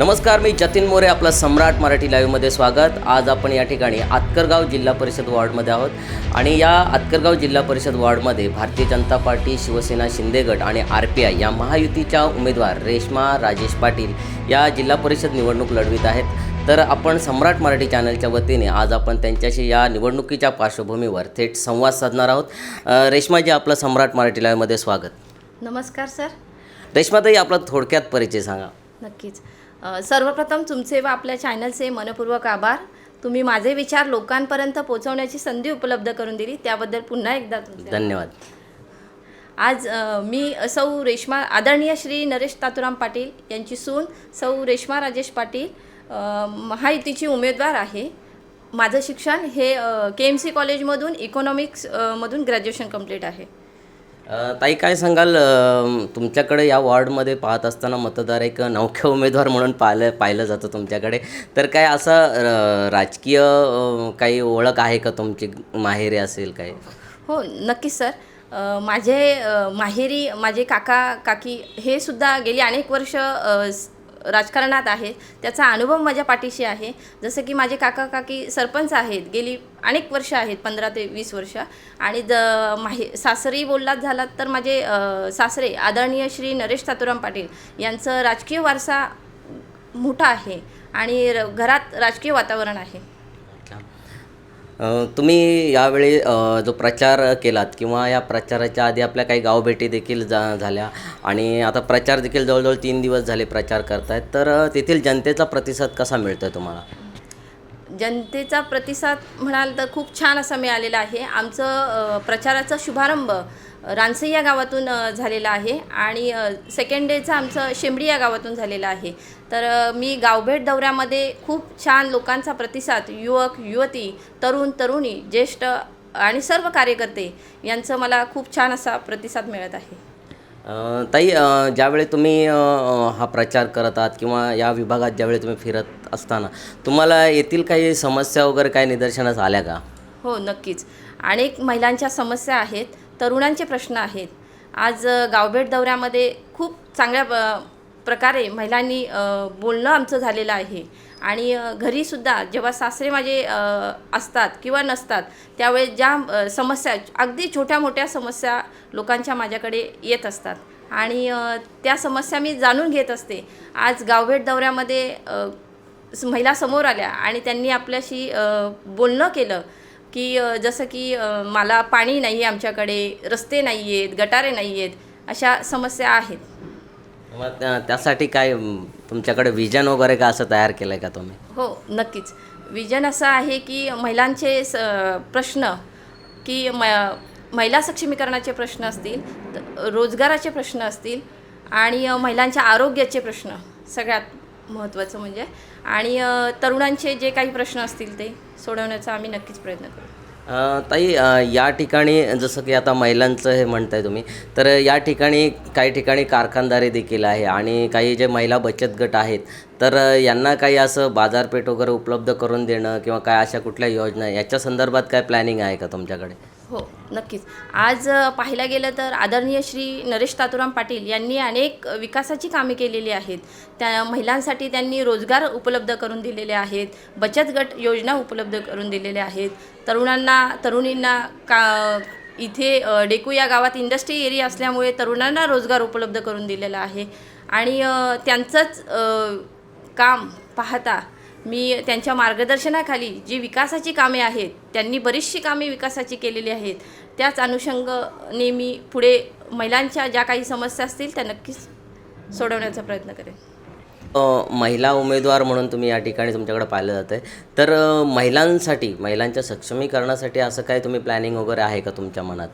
नमस्कार, मी जतीन मोरे, आपलं सम्राट मराठी लाईव्हमध्ये स्वागत. आज आपण या ठिकाणी आतकरगाव जिल्हा परिषद वॉर्डमध्ये आहोत आणि या आतकरगाव जिल्हा परिषद वॉर्डमध्ये भारतीय जनता पार्टी, शिवसेना, शिंदे गट आणि RPI या महायुतीच्या उमेदवार रेश्मा राजेश पाटील या जिल्हा परिषद निवडणूक लढवित आहेत. तर आपण सम्राट मराठी चॅनलच्या वतीने आज आपण त्यांच्याशी या निवडणुकीच्या पार्श्वभूमीवर थेट संवाद साधणार आहोत. रेश्माजी, आपलं सम्राट मराठी लाईव्हमध्ये स्वागत. नमस्कार सर. रेश्माताई, आपला थोडक्यात परिचय सांगा. नक्कीच. सर्वप्रथम तुमचे व आपल्या चॅनलचे मनपूर्वक आभार. तुम्ही माझे विचार लोकांपर्यंत पोहोचवण्याची संधी उपलब्ध करून दिली, त्याबद्दल पुन्हा एकदा धन्यवाद. आज मी सौ रेश्मा, आदरणीय श्री नरेश तातुराम पाटील यांची सून सौ रेश्मा राजेश पाटील महायुतीची उमेदवार आहे. माझं शिक्षण हे KMC कॉलेजमधून इकॉनॉमिक्समधून ग्रॅज्युएशन कंप्लीट आहे. ताई, काय सांगाल, तुमच्याकडे या वॉर्डमध्ये पाहत असताना मतदार एक नवखे उमेदवार म्हणून पाहिलं जातं तुमच्याकडे. तर काय असं राजकीय काही ओळख आहे का तुमची, माहेरी असेल काय? हो, नक्कीच सर. माझे माहेरी माझे काका काकी हे सुद्धा गेली अनेक वर्ष राजकारणात आहेत. त्याचा अनुभव माझ्या पाठीशी आहे. जसं की माझे काका काकी सरपंच आहेत, गेली अनेक वर्ष आहेत, 15 ते 20 वर्ष. आणि सासरी बोललात झालात तर माझे सासरे आदरणीय श्री नरेश तातुराम पाटील यांचं राजकीय वारसा मोठा आहे आणि घरात राजकीय वातावरण आहे. तुम्ही यावेळी जो प्रचार केलात किंवा या प्रचाराच्या आधी आपल्या काही गावभेटी देखील झाल्या आणि आता प्रचार देखील जवळजवळ 3 दिवस झाले प्रचार करतायत, तर तेथील जनतेचा प्रतिसाद कसा मिळतो आहे तुम्हाला? जनतेचा प्रतिसाद म्हणाल तर खूप छान असा मिळालेला आहे. आमचं प्रचाराचा शुभारंभ रानसई या गावातून झालेला आहे आणि सेकंड डेचा आमचं शेंबडी या गावातून झालेला आहे. तर मी गावभेट दौऱ्यामध्ये खूप छान लोकांचा प्रतिसाद, युवक युवती, तरुण तरुणी, ज्येष्ठ आणि सर्व कार्यकर्ते यांचं मला खूप छान असा प्रतिसाद मिळत आहे. ताई, ज्यावेळी तुम्ही हा प्रचार करत आहात किंवा या विभागात ज्यावेळी तुम्ही फिरत असताना तुम्हाला येथील काही समस्या वगैरे काही निदर्शनास आल्या का? हो, नक्कीच. अनेक महिलांच्या समस्या आहेत, तरुणांचे प्रश्न आहेत. आज गावभेट दौऱ्यामध्ये खूप चांगल्या प्रकारे महिलांनी बोलणं आमचं झालेलं आहे आणि घरीसुद्धा जेव्हा सासरे माझे असतात किंवा नसतात त्यावेळेस ज्या समस्या, अगदी छोट्या मोठ्या समस्या लोकांच्या माझ्याकडे येत असतात आणि त्या समस्या मी जाणून घेत असते. आज गावभेट दौऱ्यामध्ये महिला समोर आल्या आणि त्यांनी आपल्याशी बोलणं केलं की जसं की मला पाणी नाही आहे, आमच्याकडे रस्ते नाही आहेत, गटारे नाही आहेत, अशा समस्या आहेत. मग त्यासाठी काय तुमच्याकडे विजन वगैरे का असं तयार केलं आहे का तुम्ही? हो, नक्कीच. विजन असं आहे की महिलांचे प्रश्न, की महिला सक्षमीकरणाचे प्रश्न असतील, रोजगाराचे प्रश्न असतील आणि महिलांच्या आरोग्याचे प्रश्न सगळ्यात महत्त्वाचं म्हणजे, आणि तरुणांचे जे काही प्रश्न असतील ते सोडवण्याचा आम्ही नक्कीच प्रयत्न करू. ताई, या ठिकाणी जसं की आता महिलांचं हे म्हणताय तुम्ही, तर या ठिकाणी काही ठिकाणी कारखानदारी देखील आहे आणि काही जे महिला बचत गट आहेत, तर यांना काही असं बाजारपेठ वगैरे उपलब्ध करून देणं किंवा काय अशा कुठल्या योजना याच्या संदर्भात काय प्लॅनिंग आहे का तुमच्याकडे? हो, नक्कीच. आज पाहायला गेलं तर आदरणीय श्री नरेश तातुराम पाटील यांनी अनेक विकासाची कामे केलेली आहेत. त्या महिलांसाठी त्यांनी रोजगार उपलब्ध करून दिलेले आहेत, बचत गट योजना उपलब्ध करून दिलेल्या आहेत. तरुणींना इथे डेकू या गावात इंडस्ट्री एरिया असल्यामुळे तरुणांना रोजगार उपलब्ध करून दिलेला आहे आणि त्यांचंच काम पाहता मी त्यांच्या मार्गदर्शनाखाली जी विकासाची कामे आहेत, त्यांनी बरीचशी कामे विकासाची केलेली आहेत, त्याच अनुषंगाने मी पुढे महिलांच्या ज्या काही समस्या असतील त्या नक्कीच सोडवण्याचा प्रयत्न करेन. महिला उमेदवार म्हणून तुम्ही या ठिकाणी तुमच्याकडे पाहिलं जातं आहे, तर महिलांसाठी, महिलांच्या सक्षमीकरणासाठी असं काय तुम्ही प्लॅनिंग वगैरे आहे का तुमच्या मनात?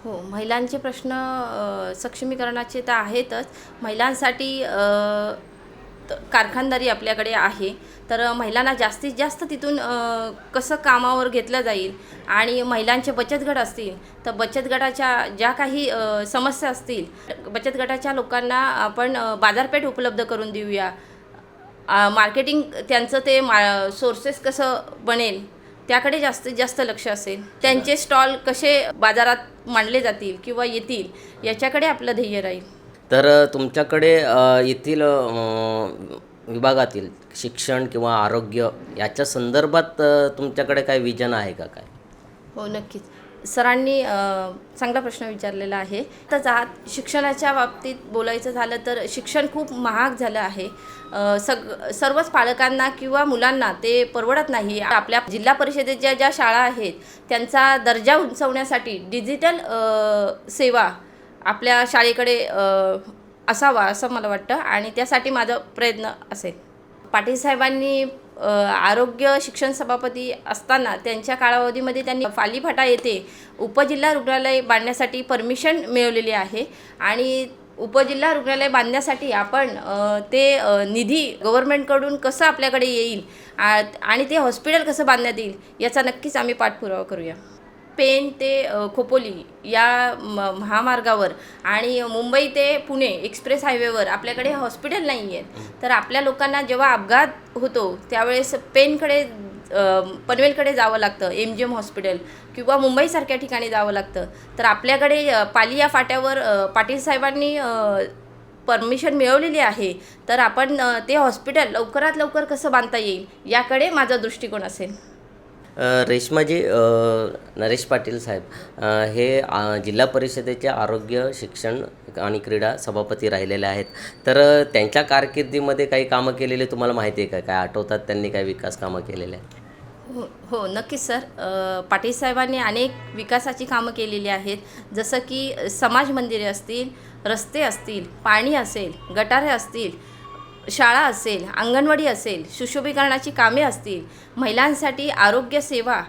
हो, महिलांचे प्रश्न सक्षमीकरणाचे तर आहेतच. महिलांसाठी कारखानदारी आपल्याकडे आहे, तर महिलांना जास्तीत जास्त तिथून कसं कामावर घेतलं जाईल आणि महिलांचे बचत गट असतील तर बचत गटाच्या ज्या काही समस्या असतील, बचत गटाच्या लोकांना आपण बाजारपेठ उपलब्ध करून देऊया. मार्केटिंग त्यांचं ते सोर्सेस कसं बनेल त्याकडे जास्तीत जास्त लक्ष असेल. त्यांचे स्टॉल कसे बाजारात मांडले जातील किंवा येतील याच्याकडे आपलं ध्येय राहील. तर तुमच्याकडे येथील विभागातील शिक्षण किंवा आरोग्य याच्या संदर्भात तुमच्याकडे काय विजन आहे का काय? हो, नक्कीच. सरांनी चांगला प्रश्न विचारलेला आहे. तर शिक्षणाच्या बाबतीत बोलायचं झालं तर शिक्षण खूप महाग झालं आहे. सर्वच पालकांना किंवा मुलांना ते परवडत नाही. आपल्या जिल्हा परिषदेच्या ज्या शाळा आहेत त्यांचा दर्जा उंचवण्यासाठी डिजिटल सेवा आपल्या शाळेकडे असावा असं मला वाटतं आणि त्यासाठी माझा प्रयत्न असेल. पाटील साहेबांनी आरोग्य शिक्षण सभापती असताना त्यांच्या कालावधीमध्ये त्यांनी फालीफाटा येथे उपजिल्हा रुग्णालय बांधण्यासाठी परमिशन मिळवलेली आहे आणि उपजिल्हा रुग्णालय बांधण्यासाठी आपण ते निधी गव्हर्नमेंटकडून कसं आपल्याकडे येईल आणि ते हॉस्पिटल कसं बांधण्यात येईल याचा नक्कीच आम्ही पाठपुरावा करूया. पेण ते खोपोली या महामार्गावर आणि मुंबई ते पुणे एक्सप्रेस हायवेवर आपल्याकडे हॉस्पिटल नाही आहेत. तर आपल्या लोकांना जेव्हा अपघात होतो त्यावेळेस पनवेलकडे जावं लागतं, MGM हॉस्पिटल किंवा मुंबईसारख्या ठिकाणी जावं लागतं. तर आपल्याकडे पाली या फाट्यावर पाटील साहेबांनी परमिशन मिळवलेली आहे. तर आपण ते हॉस्पिटल लवकरात लवकर कसं बांधता येईल याकडे माझा दृष्टिकोन असेल. रेश्माजी, नरेश पाटील साहेब हे जिल्हा परिषदेचे आरोग्य शिक्षण आणि क्रीडा सभापती राहिलेले आहेत. तर त्यांच्या कारकिर्दीमध्ये काही कामं केलेले तुम्हाला माहिती आहे का? काय आठवतात त्यांनी काय विकास कामं केलेले आहेत? हो, नक्कीच सर. पाटील साहेबांनी अनेक विकासाची कामं केलेली आहेत. जसं की समाज मंदिरे असतील, रस्ते असतील, पाणी असेल, गटारे असतील, शाळा असेल, अंगणवाडी असेल, सुशोभीकरणाची कामे असतील, महिलांसाठी आरोग्य सेवा,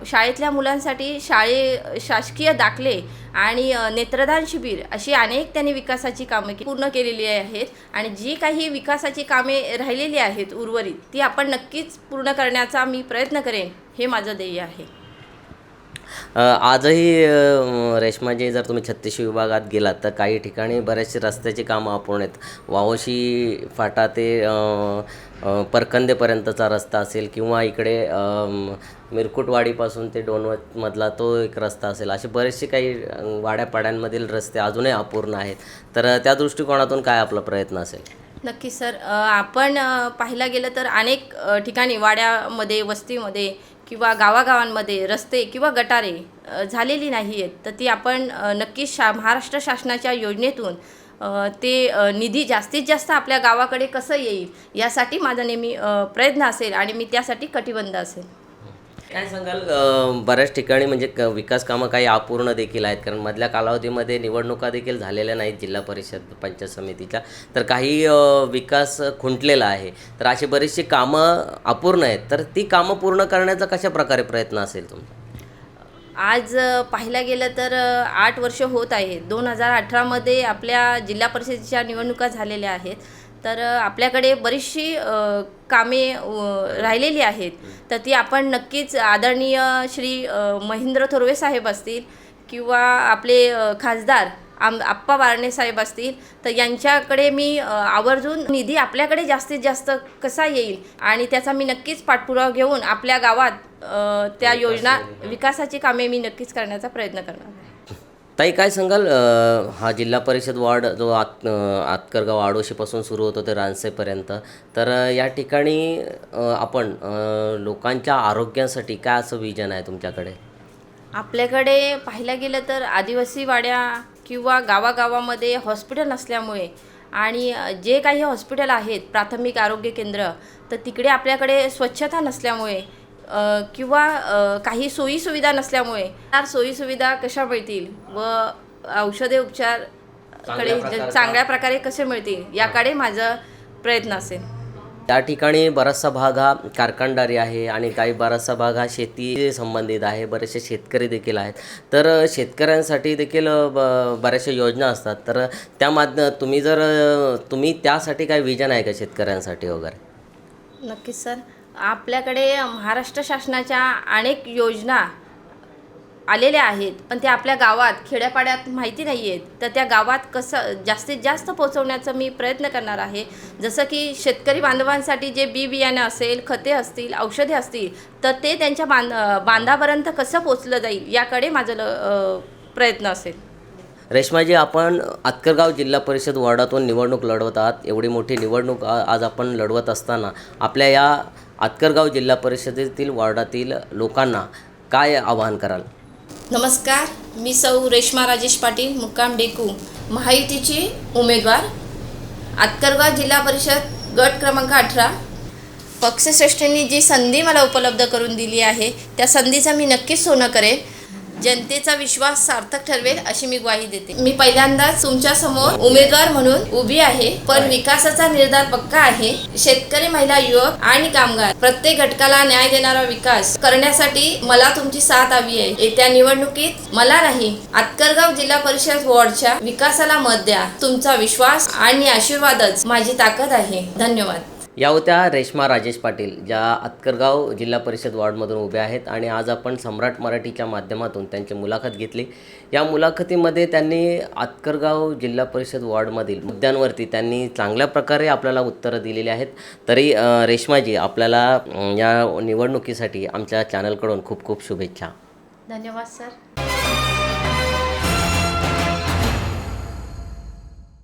शाळेतल्या मुलांसाठी शासकीय दाखले आणि नेत्रदान शिबिर अशी अनेक त्यांनी विकासाची कामे पूर्ण केलेली आहेत. आणि जी काही विकासाची कामे राहिलेली आहेत उर्वरित ती आपण नक्कीच पूर्ण करण्याचा मी प्रयत्न करेन, हे माझं ध्येय आहे. आजही रेश्माजी, जर तुम्ही 36 विभागात गेलात तर काही ठिकाणी बऱ्याचशे रस्त्याची कामं अपूर्ण आहेत. वावोशी फाटा ते परकंदेपर्यंतचा रस्ता असेल किंवा इकडे मिरकुटवाडीपासून ते डोणवतमधला तो एक रस्ता असेल, असे बरेचसे काही वाड्यापाड्यांमधील रस्ते अजूनही अपूर्ण आहेत. तर त्या दृष्टिकोनातून काय आपला प्रयत्न असेल? नक्की सर. आपण पाहायला गेलं तर अनेक ठिकाणी वाड्यामध्ये, वस्तीमध्ये किंवा गावागावांमध्ये रस्ते किंवा गटारे झालेली नाही आहेत. तर ती आपण नक्कीच महाराष्ट्र शासनाच्या योजनेतून ते निधी जास्तीत जास्त आपल्या गावाकडे कसं येईल यासाठी माझा नेहमी प्रयत्न असेल आणि मी त्यासाठी कटिबद्ध असेल. काय सांगाल, बऱ्याच ठिकाणी म्हणजे विकास कामं काही अपूर्ण देखील आहेत, कारण मधल्या कालावधीमध्ये निवडणुका देखील झालेल्या नाहीत जिल्हा परिषद पंचायत समितीच्या. तर काही विकास खुंटलेला आहे. तर अशी बरीचशी कामं अपूर्ण आहेत. तर ती कामं पूर्ण करण्याचा कशा प्रकारे प्रयत्न असेल तुमचा? आज पाहायला गेलं तर 8 वर्ष होत आहे. 2018मध्ये आपल्या जिल्हा परिषदेच्या निवडणुका झालेल्या आहेत. तर आपल्याकडे बरीचशी कामे राहिलेली आहेत. तर ती आपण नक्कीच आदरणीय श्री महेंद्र थोरवे साहेब असतील किंवा आपले खासदार आप्पा बारणे साहेब असतील, तर यांच्याकडे मी आवर्जून निधी आपल्याकडे जास्तीत जास्त कसा येईल आणि त्याचा मी नक्कीच पाठपुरावा घेऊन आपल्या गावात त्या योजना विकासाची कामे मी नक्कीच करण्याचा प्रयत्न करणार आहे. ताई, काय सांगाल, हा जिल्हा परिषद वॉर्ड जो आतकरगाव आडोशीपासून सुरू होतो ते रानसेपर्यंत, तर या ठिकाणी आपण लोकांच्या आरोग्यासाठी काय असं विजन आहे तुमच्याकडे? आपल्याकडे पाहायला गेलं तर आदिवासी वाड्या किंवा गावागावामध्ये हॉस्पिटल नसल्यामुळे आणि जे काही हॉस्पिटल आहेत प्राथमिक आरोग्य केंद्र, तर तिकडे आपल्याकडे स्वच्छता नसल्यामुळे किंवा काही सोयीसुविधा नसल्यामुळे सोयीसुविधा कशा मिळतील व औषधे उपचारकडे चांगल्या प्रकारे कसे मिळतील याकडे माझा प्रयत्न असेल. त्या ठिकाणी बराचसा भाग हा कारखानदारी आहे आणि काही बराचसा भाग हा शेती संबंधित आहे. बरेचसे शेतकरी देखील आहेत. तर शेतकऱ्यांसाठी देखील बऱ्याचशा योजना असतात. तर तुम्ही त्यासाठी काय विजन आहे का शेतकऱ्यांसाठी वगैरे? नक्कीच सर. आपल्याकडे महाराष्ट्र शासनाच्या अनेक योजना आलेल्या आहेत, पण त्या आपल्या गावात खेड्यापाड्यात माहिती नाही आहेत. तर त्या गावात कसं जास्तीत जास्त पोहोचवण्याचा मी प्रयत्न करणार आहे. जसं की शेतकरी बांधवांसाठी जे बियाणं असेल, खते असतील, औषधे असतील, तर ते त्यांच्या बांधापर्यंत कसं पोचलं जाईल याकडे माझं प्रयत्न असेल. रेश्माजी, आपण आतकरगाव जिल्हा परिषद वॉर्डातून निवडणूक लढवत आहात. एवढी मोठी निवडणूक आज आपण लढवत असताना आपल्या या आतकरगाव जिल्हा परिषदेतील वॉर्डातील लोकांना काय आवाहन कराल? नमस्कार, मी सौ रेश्मा राजेश पाटील, मुक्काम डेकू, महायुतीची उमेदवार, आतकरगाव जिल्हा परिषद गट क्रमांक 18. पक्षश्रेष्ठींनी जी संधी मला उपलब्ध करून दिली आहे त्या संधीचं मी नक्कीच सोनं करेन. जनतेचा विश्वास सार्थक ठरवेल अशी मी ग्वाही देते. मी पहिल्यांदाच तुमच्यासमोर उमेदवार म्हणून उभी आहे, पण विकासाचा निर्धार पक्का आहे. शेतकरी, महिला, युवक आणि कामगार प्रत्येक घटकाला न्याय देणारा विकास करण्यासाठी मला तुमची साथ हवी आहे. येत्या निवडणुकीत मला नाही, आतकरगाव जिल्हा परिषद वॉर्डच्या विकासाला मत द्या. तुमचा विश्वास आणि आशीर्वादच माझी ताकद आहे. धन्यवाद. या होत्या रेश्मा राजेश पाटील, ज्या आतकरगाव जिल्हा परिषद वॉर्डमधून उभ्या आहेत आणि आज आपण सम्राट मराठीच्या माध्यमातून त्यांची मुलाखत घेतली. या मुलाखतीमध्ये त्यांनी आतकरगाव जिल्हा परिषद वॉर्डमधील मुद्द्यांवरती त्यांनी चांगल्या प्रकारे आपल्याला उत्तरं दिलेली आहेत. तरी रेश्माजी, आपल्याला या निवडणुकीसाठी आमच्या चॅनलकडून खूप खूप शुभेच्छा. धन्यवाद सर.